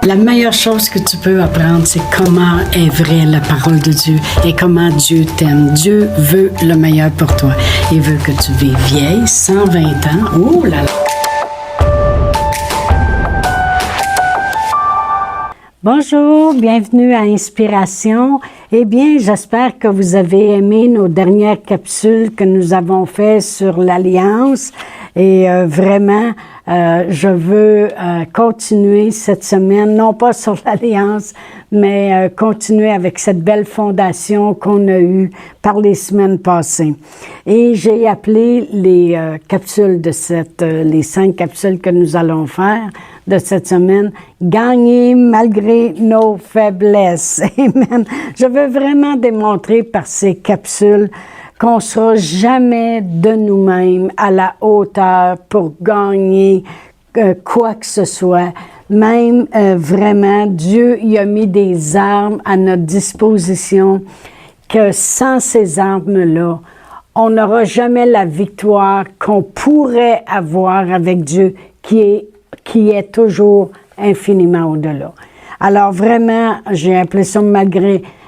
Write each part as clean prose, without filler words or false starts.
La meilleure chose que tu peux apprendre, c'est comment est vraie la parole de Dieu et comment Dieu t'aime. Dieu veut le meilleur pour toi. Il veut que tu vives vieille, 120 ans. Oh là là! Bonjour, bienvenue à Inspiration. Eh bien, j'espère que vous avez aimé nos dernières capsules que nous avons faites sur l'Alliance. Et vraiment, je veux continuer cette semaine, non pas sur l'Alliance, mais continuer avec cette belle fondation qu'on a eue par les semaines passées. Et j'ai appelé les capsules de les 5 capsules que nous allons faire de cette semaine, « Gagner malgré nos faiblesses ». Amen. Je veux vraiment démontrer par ces capsules qu'on ne sera jamais de nous-mêmes à la hauteur pour gagner quoi que ce soit. Même vraiment, Dieu il a mis des armes à notre disposition que sans ces armes-là, on n'aura jamais la victoire qu'on pourrait avoir avec Dieu qui est toujours infiniment au-delà. Alors vraiment, j'ai appelé ça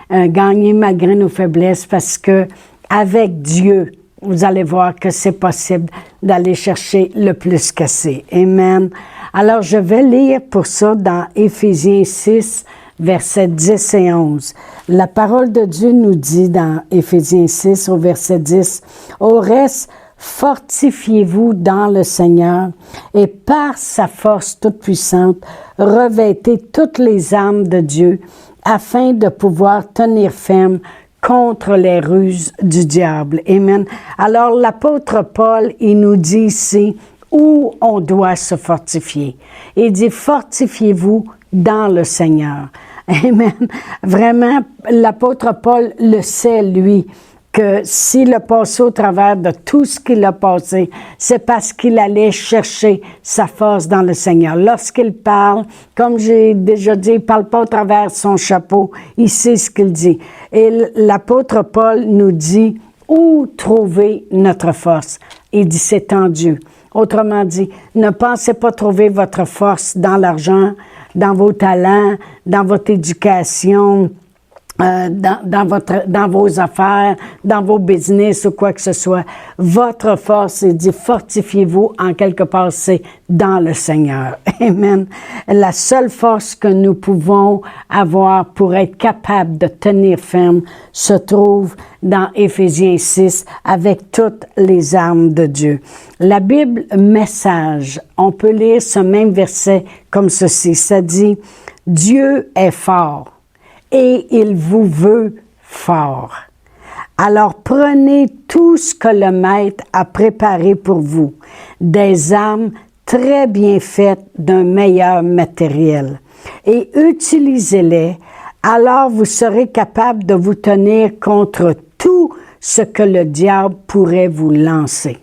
gagner malgré nos faiblesses parce que avec Dieu, vous allez voir que c'est possible d'aller chercher le plus que c'est. Amen. Alors, je vais lire pour ça dans Éphésiens 6, versets 10 et 11. La parole de Dieu nous dit dans Éphésiens 6, au verset 10, « Au reste, fortifiez-vous dans le Seigneur et par sa force toute puissante, revêtez toutes les armes de Dieu afin de pouvoir tenir ferme contre les ruses du diable. » Amen. Alors, l'apôtre Paul, il nous dit ici où on doit se fortifier. Il dit, fortifiez-vous dans le Seigneur. Amen. Vraiment, l'apôtre Paul le sait, lui, que s'il a passé au travers de tout ce qu'il a passé, c'est parce qu'il allait chercher sa force dans le Seigneur. Lorsqu'il parle, comme j'ai déjà dit, il parle pas au travers de son chapeau, il sait ce qu'il dit. Et l'apôtre Paul nous dit où trouver notre force. Il dit, c'est en Dieu. Autrement dit, ne pensez pas trouver votre force dans l'argent, dans vos talents, dans votre éducation, dans vos affaires, dans vos business ou quoi que ce soit. Votre force, il dit, fortifiez-vous en quelque part, c'est dans le Seigneur. Amen. La seule force que nous pouvons avoir pour être capable de tenir ferme se trouve dans Éphésiens 6 avec toutes les armes de Dieu. La Bible Message, on peut lire ce même verset comme ceci. Ça dit, « Dieu est fort. Et il vous veut fort. Alors prenez tout ce que le Maître a préparé pour vous, des armes très bien faites d'un meilleur matériel, et utilisez-les, alors vous serez capable de vous tenir contre tout ce que le diable pourrait vous lancer. »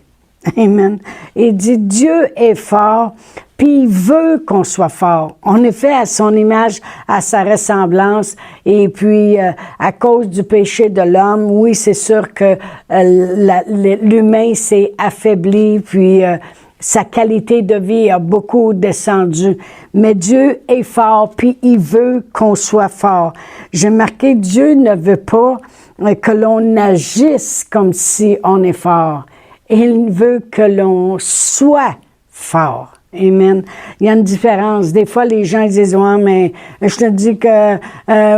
Amen. Il dit, Dieu est fort, puis il veut qu'on soit fort. On est fait à son image, à sa ressemblance, et puis à cause du péché de l'homme, oui, c'est sûr que l'humain s'est affaibli, puis sa qualité de vie a beaucoup descendu. Mais Dieu est fort, puis il veut qu'on soit fort. J'ai marqué, Dieu ne veut pas que l'on agisse comme si on est fort. Il veut que l'on soit fort. Amen. Il y a une différence. Des fois, les gens disent, ouais, mais je te dis que,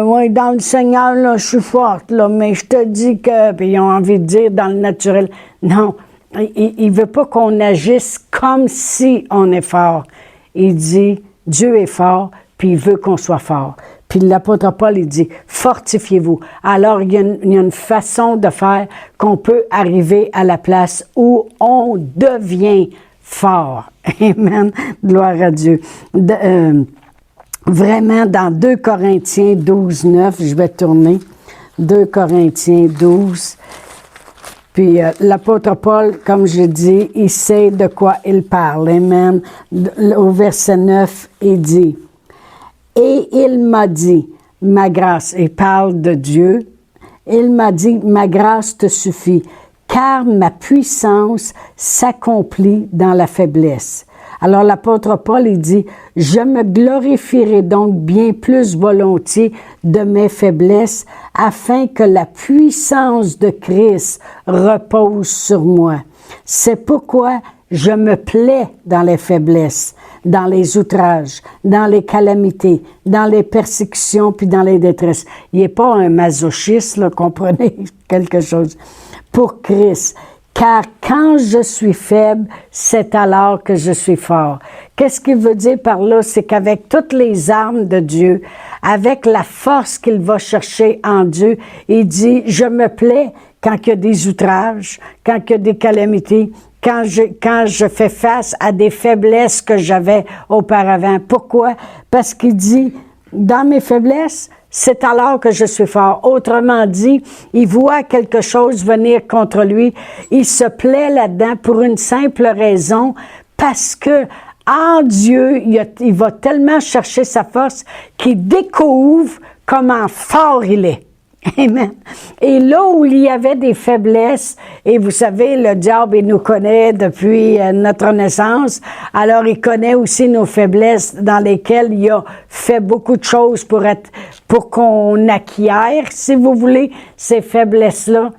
ouais, dans le Seigneur, là, je suis forte, là, mais je te dis que, puis ils ont envie de dire dans le naturel. Non. Il veut pas qu'on agisse comme si on est fort. Il dit, Dieu est fort, puis il veut qu'on soit fort. Puis l'apôtre Paul, il dit, fortifiez-vous. Alors, il y a une façon de faire qu'on peut arriver à la place où on devient fort. Amen. Gloire à Dieu. Vraiment, dans 2 Corinthiens 12, 9, je vais tourner. 2 Corinthiens 12. Puis l'apôtre Paul, comme je dis, il sait de quoi il parle. Amen. Au verset 9, il dit, « Et il m'a dit, ma grâce, il parle de Dieu, il m'a dit, ma grâce te suffit, car ma puissance s'accomplit dans la faiblesse. Alors l'apôtre Paul, il dit, « Je me glorifierai donc bien plus volontiers de mes faiblesses, afin que la puissance de Christ repose sur moi. C'est pourquoi je me plais dans les faiblesses, dans les outrages, dans les calamités, dans les persécutions, puis dans les détresses. » Il n'est pas un masochiste, là, comprenez quelque chose. Pour Christ. Car quand je suis faible, c'est alors que je suis fort. Qu'est-ce qu'il veut dire par là? C'est qu'avec toutes les armes de Dieu, avec la force qu'il va chercher en Dieu, il dit, je me plais quand il y a des outrages, quand il y a des calamités, quand je fais face à des faiblesses que j'avais auparavant. Pourquoi? Parce qu'il dit, dans mes faiblesses, c'est alors que je suis fort. Autrement dit, il voit quelque chose venir contre lui. Il se plaît là-dedans pour une simple raison, parce que en Dieu, il va tellement chercher sa force qu'il découvre comment fort il est. Amen. Et là où il y avait des faiblesses, et vous savez, le diable, il nous connaît depuis notre naissance, alors il connaît aussi nos faiblesses dans lesquelles il a fait beaucoup de choses pour qu'on acquiert, si vous voulez, ces faiblesses-là.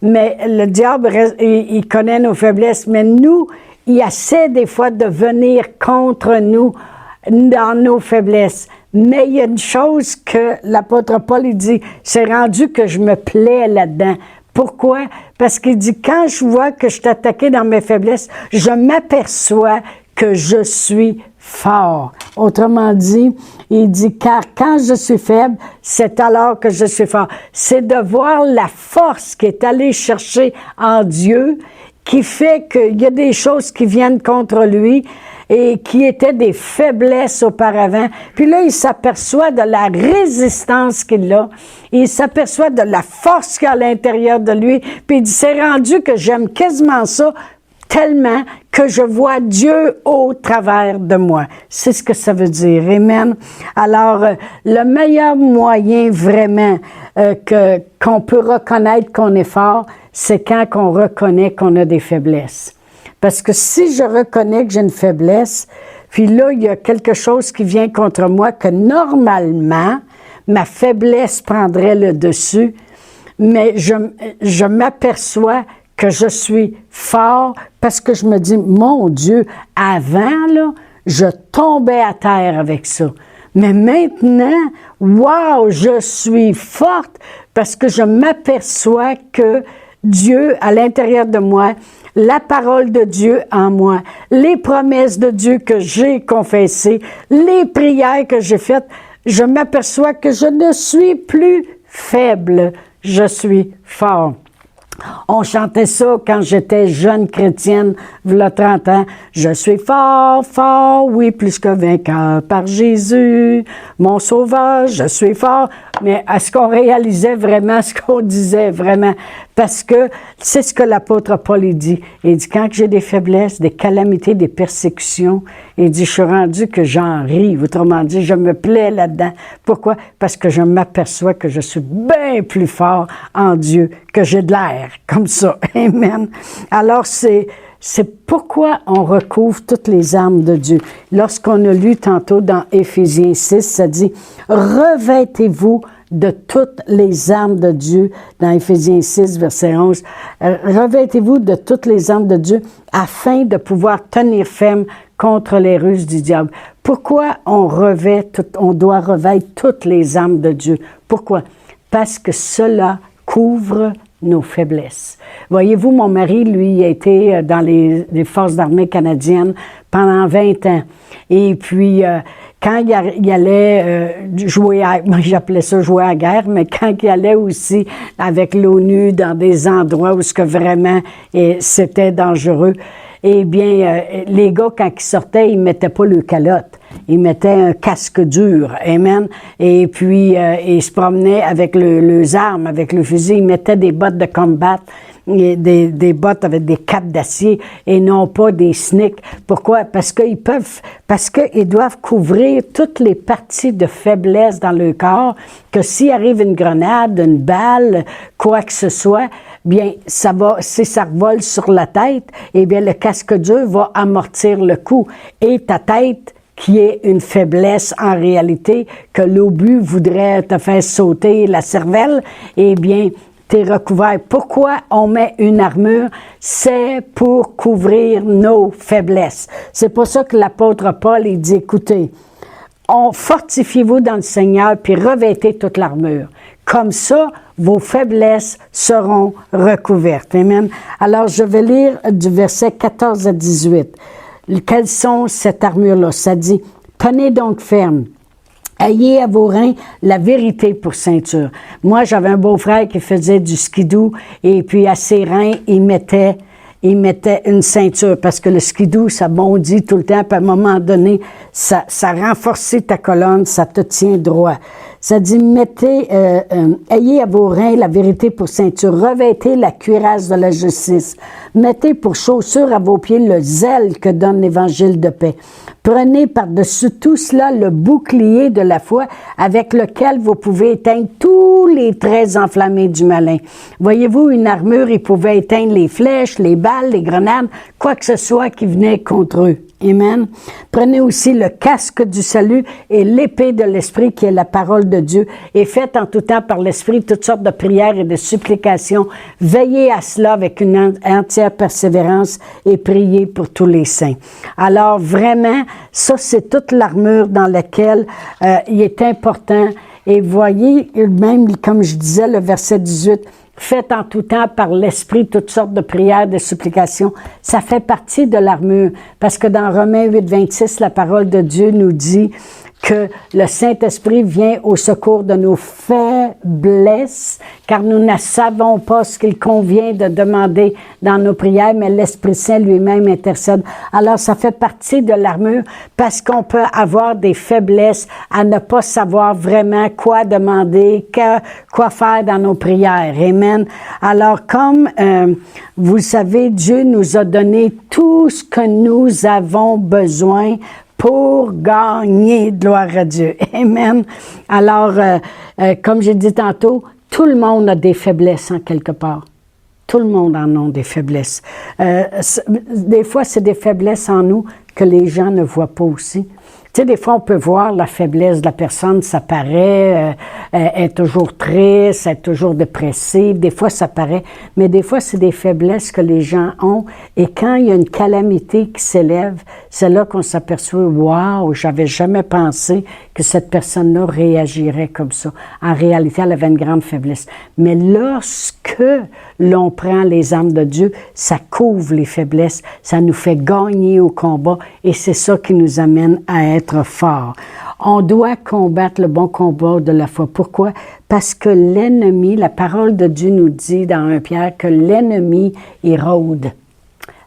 Mais le diable, il connaît nos faiblesses, mais nous, il essaie des fois de venir contre nous dans nos faiblesses. Mais il y a une chose que l'apôtre Paul, il dit, c'est rendu que je me plais là-dedans. Pourquoi? Parce qu'il dit, quand je vois que je suis attaqué dans mes faiblesses, je m'aperçois que je suis fort. Autrement dit, il dit, car quand je suis faible, c'est alors que je suis fort. C'est de voir la force qui est allée chercher en Dieu, qui fait qu'il y a des choses qui viennent contre lui, et qui étaient des faiblesses auparavant. Puis là, il s'aperçoit de la résistance qu'il a. Il s'aperçoit de la force qu'il y a à l'intérieur de lui. Puis il dit, c'est rendu que j'aime quasiment ça tellement que je vois Dieu au travers de moi. C'est ce que ça veut dire. Amen. Alors, le meilleur moyen vraiment qu'on peut reconnaître qu'on est fort, c'est quand on reconnaît qu'on a des faiblesses. Parce que si je reconnais que j'ai une faiblesse, puis là, il y a quelque chose qui vient contre moi que normalement, ma faiblesse prendrait le dessus, mais je m'aperçois que je suis fort parce que je me dis, mon Dieu, avant, là, je tombais à terre avec ça. Mais maintenant, wow, je suis forte parce que je m'aperçois que Dieu, à l'intérieur de moi, la parole de Dieu en moi, les promesses de Dieu que j'ai confessées, les prières que j'ai faites, je m'aperçois que je ne suis plus faible, je suis fort. On chantait ça quand j'étais jeune chrétienne, v'là 30 ans. Je suis fort, fort, oui, plus que vainqueur par Jésus, mon sauveur, je suis fort. Mais est-ce qu'on réalisait vraiment ce qu'on disait vraiment? Parce que c'est ce que l'apôtre Paul dit. Il dit, quand j'ai des faiblesses, des calamités, des persécutions, il dit, je suis rendu que j'en ris. Autrement dit, je me plais là-dedans. Pourquoi? Parce que je m'aperçois que je suis bien plus fort en Dieu, que j'ai de l'air, comme ça. Amen. Alors, c'est pourquoi on recouvre toutes les armes de Dieu. Lorsqu'on a lu tantôt dans Éphésiens 6, ça dit « Revêtez-vous de toutes les armes de Dieu » dans Éphésiens 6, verset 11. « Revêtez-vous de toutes les armes de Dieu afin de pouvoir tenir ferme contre les ruses du diable. » Pourquoi on doit revêtir toutes les armes de Dieu? Pourquoi? Parce que cela couvre nos faiblesses. Voyez-vous, mon mari, lui, a été dans les forces d'armée canadiennes pendant 20 ans. Et puis, quand il allait jouer moi j'appelais ça jouer à la guerre, mais quand il allait aussi avec l'ONU dans des endroits où ce que vraiment c'était dangereux, eh bien, les gars, quand ils sortaient, ils mettaient pas le calotte. Ils mettaient un casque dur, amen. Et puis, ils se promenaient avec les armes, avec le fusil. Ils mettaient des bottes de combat. des bottes avec des capes d'acier et non pas des sneaks. Pourquoi? Parce qu'ils doivent couvrir toutes les parties de faiblesse dans le corps, que s'il arrive une grenade, une balle, quoi que ce soit, bien, si ça revole sur la tête, eh bien, le casque dur va amortir le coup. Et ta tête, qui est une faiblesse en réalité, que l'obus voudrait te faire sauter la cervelle, eh bien, t'es recouvert. Pourquoi on met une armure? C'est pour couvrir nos faiblesses. C'est pour ça que l'apôtre Paul, il dit, écoutez, fortifiez-vous dans le Seigneur, puis revêtez toute l'armure. Comme ça, vos faiblesses seront recouvertes. Amen. Alors, je vais lire du verset 14 à 18. Quelles sont cette armure-là? Ça dit, « Tenez donc ferme. Ayez à vos reins la vérité pour ceinture. » Moi, j'avais un beau-frère qui faisait du skidoo et puis à ses reins, il mettait une ceinture parce que le skidoo, ça bondit tout le temps. Puis à un moment donné, ça renforce ta colonne, ça te tient droit. Ça dit, ayez à vos reins la vérité pour ceinture, revêtez la cuirasse de la justice, mettez pour chaussure à vos pieds le zèle que donne l'évangile de paix. Prenez par-dessus tout cela le bouclier de la foi avec lequel vous pouvez éteindre tous les traits enflammés du malin. Voyez-vous, une armure, il pouvait éteindre les flèches, les balles, les grenades, quoi que ce soit qui venait contre eux. Amen. Prenez aussi le casque du salut et l'épée de l'Esprit qui est la parole de Dieu et faites en tout temps par l'Esprit toutes sortes de prières et de supplications. Veillez à cela avec une entière persévérance et priez pour tous les saints. Alors vraiment, ça c'est toute l'armure dans laquelle il est important. Et voyez, même comme je disais, le verset 18, faites en tout temps par l'Esprit toutes sortes de prières, de supplications. Ça fait partie de l'armure. Parce que dans Romains 8, 26, la parole de Dieu nous dit que le Saint-Esprit vient au secours de nos faiblesses, car nous ne savons pas ce qu'il convient de demander dans nos prières, mais l'Esprit Saint lui-même intercède. Alors, ça fait partie de l'armure parce qu'on peut avoir des faiblesses à ne pas savoir vraiment quoi demander, quoi faire dans nos prières. Amen. Alors, comme vous savez, Dieu nous a donné tout ce que nous avons besoin pour gagner, gloire à Dieu. Amen. Alors, comme j'ai dit tantôt, tout le monde a des faiblesses en quelque part. Tout le monde en a des faiblesses. Des fois, c'est des faiblesses en nous que les gens ne voient pas aussi. Tu sais, des fois, on peut voir la faiblesse de la personne, ça paraît, elle est toujours triste, elle est toujours dépressive, des fois, ça paraît, mais des fois, c'est des faiblesses que les gens ont, et quand il y a une calamité qui s'élève, c'est là qu'on s'aperçoit, wow, j'avais jamais pensé que cette personne-là réagirait comme ça. En réalité, elle avait une grande faiblesse. Mais lorsque l'on prend les armes de Dieu, ça couvre les faiblesses, ça nous fait gagner au combat, et c'est ça qui nous amène à être forts. On doit combattre le bon combat de la foi. Pourquoi? Parce que l'ennemi, la parole de Dieu nous dit dans 1 Pierre que l'ennemi érode.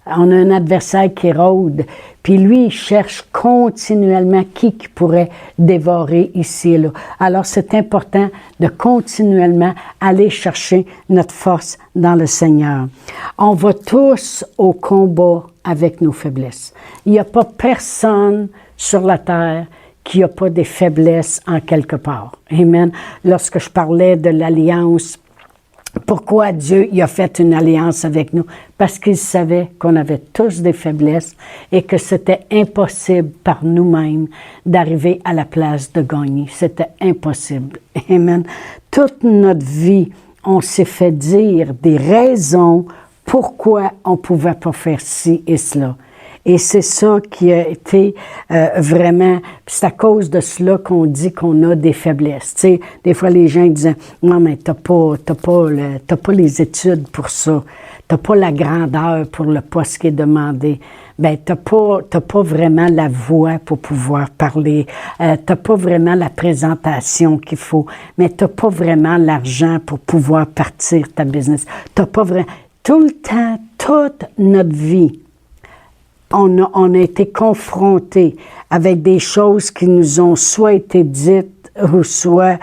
On a un adversaire qui rôde, puis lui, il cherche continuellement qui pourrait dévorer ici et là. Alors, c'est important de continuellement aller chercher notre force dans le Seigneur. On va tous au combat avec nos faiblesses. Il n'y a pas personne sur la terre qui n'a pas des faiblesses en quelque part. Amen. Lorsque je parlais de l'alliance, pourquoi Dieu il a fait une alliance avec nous? Parce qu'il savait qu'on avait tous des faiblesses et que c'était impossible par nous-mêmes d'arriver à la place de gagner. C'était impossible. Amen. Toute notre vie, on s'est fait dire des raisons pourquoi on ne pouvait pas faire ci et cela. Et c'est ça qui a été vraiment, c'est à cause de cela qu'on dit qu'on a des faiblesses. Tu sais, des fois les gens disent, non mais t'as pas les études pour ça, t'as pas la grandeur pour le poste qui est demandé. Ben t'as pas vraiment la voix pour pouvoir parler, t'as pas vraiment la présentation qu'il faut, mais t'as pas vraiment l'argent pour pouvoir partir ta business. T'as pas vraiment tout le temps, toute notre vie. On a été confrontés avec des choses qui nous ont soit été dites ou soit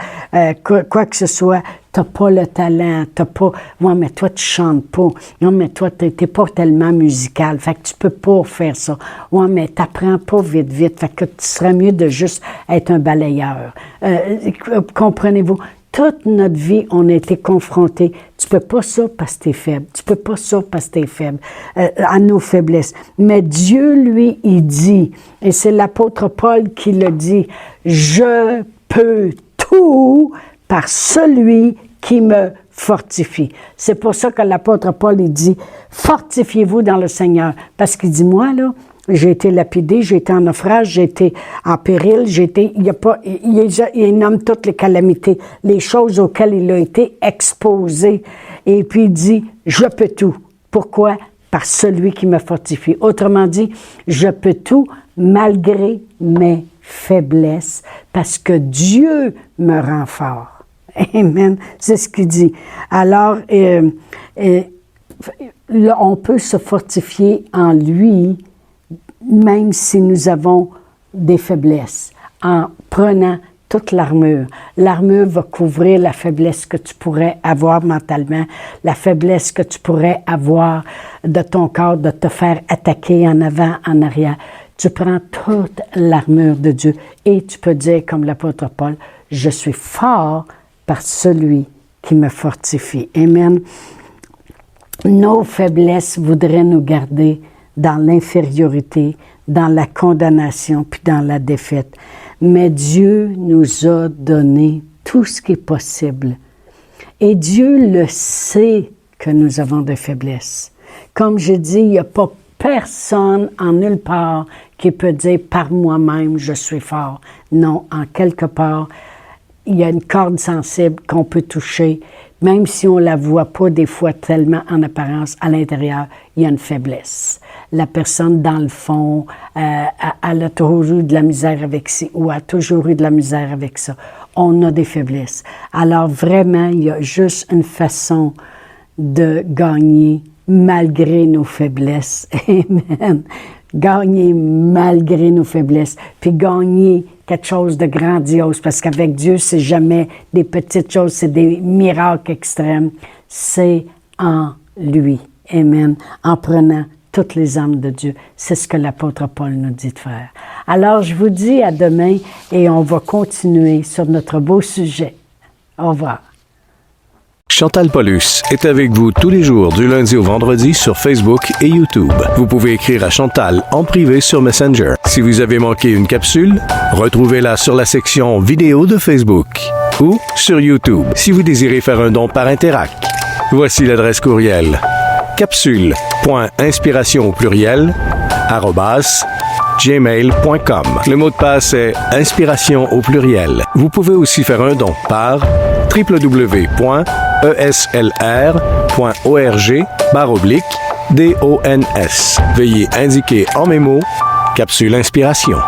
quoi que ce soit. t'as pas le talent, t'as pas... Ouais, mais toi, tu chantes pas. Non, mais toi, t'es pas tellement musical. Fait que tu peux pas faire ça. Ouais, mais t'apprends pas vite. Fait que tu serais mieux de juste être un balayeur. Comprenez-vous? Toute notre vie, on a été confrontés. Tu peux pas ça parce que t'es faible. Tu peux pas ça parce que t'es faible. À nos faiblesses. Mais Dieu, lui, il dit, et c'est l'apôtre Paul qui le dit, « Je peux tout par celui qui me fortifie. » C'est pour ça que l'apôtre Paul, il dit, « Fortifiez-vous dans le Seigneur. » Parce qu'il dit, moi, là, j'ai été lapidé, j'ai été en naufrage, j'ai été en péril, il nomme toutes les calamités, les choses auxquelles il a été exposé. Et puis il dit, je peux tout. Pourquoi? Par celui qui me fortifie. Autrement dit, je peux tout malgré mes faiblesses, parce que Dieu me rend fort. Amen. C'est ce qu'il dit. Alors, là, on peut se fortifier en lui, même si nous avons des faiblesses, en prenant toute l'armure. L'armure va couvrir la faiblesse que tu pourrais avoir mentalement, la faiblesse que tu pourrais avoir de ton corps, de te faire attaquer en avant, en arrière. Tu prends toute l'armure de Dieu et tu peux dire comme l'apôtre Paul, « Je suis fort par celui qui me fortifie. » Amen. Nos faiblesses voudraient nous garder dans l'infériorité, dans la condamnation, puis dans la défaite. Mais Dieu nous a donné tout ce qui est possible. Et Dieu le sait que nous avons des faiblesses. Comme je dis, il n'y a pas personne en nulle part qui peut dire « par moi-même, je suis fort ». Non, en quelque part, il y a une corde sensible qu'on peut toucher, même si on ne la voit pas des fois tellement en apparence, à l'intérieur, il y a une faiblesse. La personne, dans le fond, elle a toujours eu de la misère avec ça, ou a toujours eu de la misère avec ça. On a des faiblesses. Alors vraiment, il y a juste une façon de gagner malgré nos faiblesses. Amen. Gagner malgré nos faiblesses, puis gagner quelque chose de grandiose, parce qu'avec Dieu, c'est jamais des petites choses, c'est des miracles extrêmes. C'est en lui. Amen. En prenant toutes les armes de Dieu. C'est ce que l'apôtre Paul nous dit de faire. Alors, je vous dis à demain et on va continuer sur notre beau sujet. Au revoir. Chantal Paulus est avec vous tous les jours du lundi au vendredi sur Facebook et YouTube. Vous pouvez écrire à Chantal en privé sur Messenger. Si vous avez manqué une capsule, retrouvez-la sur la section vidéo de Facebook ou sur YouTube si vous désirez faire un don par Interac. Voici l'adresse courriel capsule.inspiration au pluriel @gmail.com. Le mot de passe est inspiration au pluriel. Vous pouvez aussi faire un don par www.eslr.org/DONS. Veuillez indiquer en mémo Capsule Inspiration.